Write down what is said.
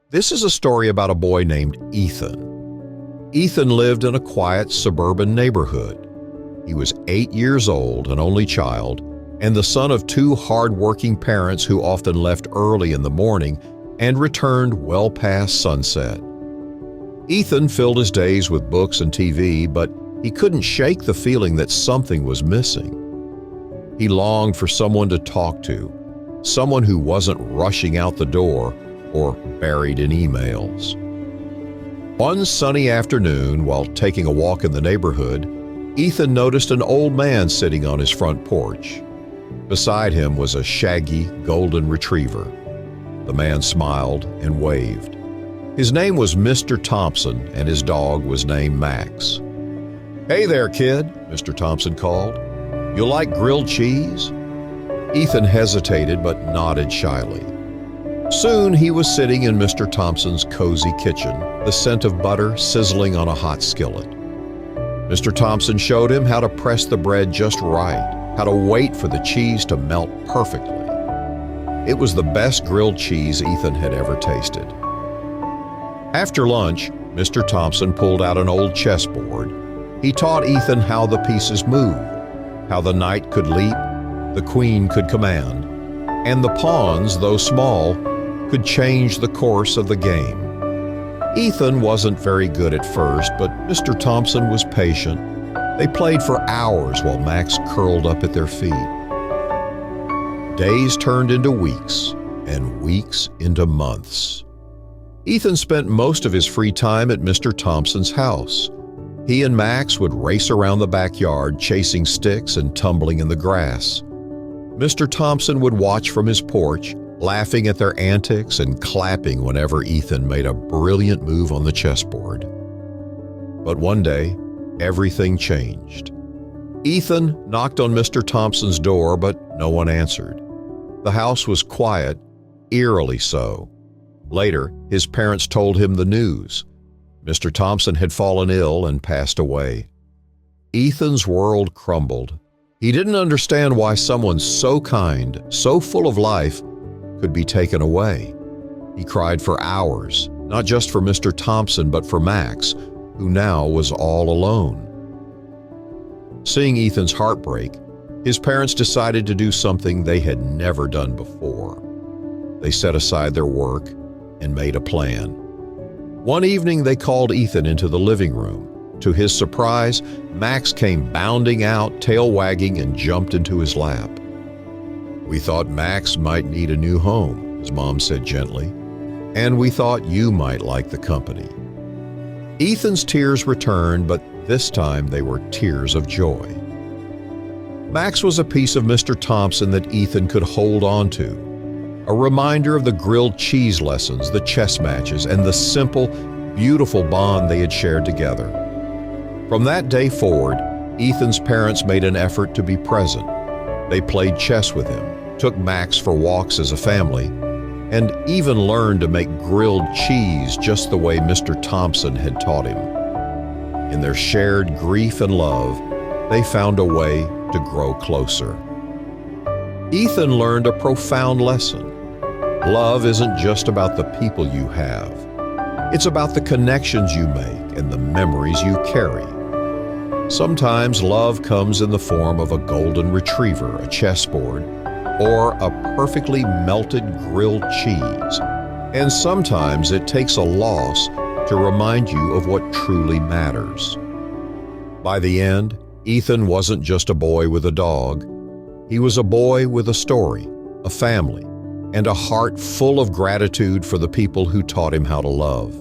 This is a story about a boy named Ethan. Ethan lived in a quiet suburban neighborhood. He was 8 years old, an only child, and the son of two hard-working parents who often left early in the morning and returned well past sunset. Ethan filled his days with books and TV, but he couldn't shake the feeling that something was missing. He longed for someone to talk to, someone who wasn't rushing out the door or buried in emails. One sunny afternoon, while taking a walk in the neighborhood, Ethan noticed an old man sitting on his front porch. Beside him was a shaggy golden retriever. The man smiled and waved. His name was Mr. Thompson, and his dog was named Max. "Hey there, kid," Mr. Thompson called. "You like grilled cheese?" Ethan hesitated but nodded shyly. Soon he was sitting in Mr. Thompson's cozy kitchen, the scent of butter sizzling on a hot skillet. Mr. Thompson showed him how to press the bread just right, how to wait for the cheese to melt perfectly. It was the best grilled cheese Ethan had ever tasted. After lunch, Mr. Thompson pulled out an old chessboard. He taught Ethan how the pieces moved, how the knight could leap, the queen could command, and the pawns, though small, could change the course of the game. Ethan wasn't very good at first, but Mr. Thompson was patient. They played for hours while Max curled up at their feet. Days turned into weeks, and weeks into months. Ethan spent most of his free time at Mr. Thompson's house. He and Max would race around the backyard, chasing sticks and tumbling in the grass. Mr. Thompson would watch from his porch, laughing at their antics and clapping whenever Ethan made a brilliant move on the chessboard. But one day, everything changed. Ethan knocked on Mr. Thompson's door, but no one answered. The house was quiet, eerily so. Later, his parents told him the news. Mr. Thompson had fallen ill and passed away. Ethan's world crumbled. He didn't understand why someone so kind, so full of life, could be taken away. He cried for hours, not just for Mr. Thompson, but for Max, who now was all alone. Seeing Ethan's heartbreak, his parents decided to do something they had never done before. They set aside their work and made a plan. One evening, they called Ethan into the living room. To his surprise, Max came bounding out, tail wagging, and jumped into his lap. "We thought Max might need a new home," his mom said gently, "and we thought you might like the company." Ethan's tears returned, but this time they were tears of joy. Max was a piece of Mr. Thompson that Ethan could hold on to, a reminder of the grilled cheese lessons, the chess matches, and the simple, beautiful bond they had shared together. From that day forward, Ethan's parents made an effort to be present. They played chess with him, took Max for walks as a family, and even learned to make grilled cheese just the way Mr. Thompson had taught him. In their shared grief and love, they found a way to grow closer. Ethan learned a profound lesson. Love isn't just about the people you have. It's about the connections you make and the memories you carry. Sometimes love comes in the form of a golden retriever, a chessboard, or a perfectly melted grilled cheese. And sometimes it takes a loss to remind you of what truly matters. By the end, Ethan wasn't just a boy with a dog. He was a boy with a story, a family, and a heart full of gratitude for the people who taught him how to love.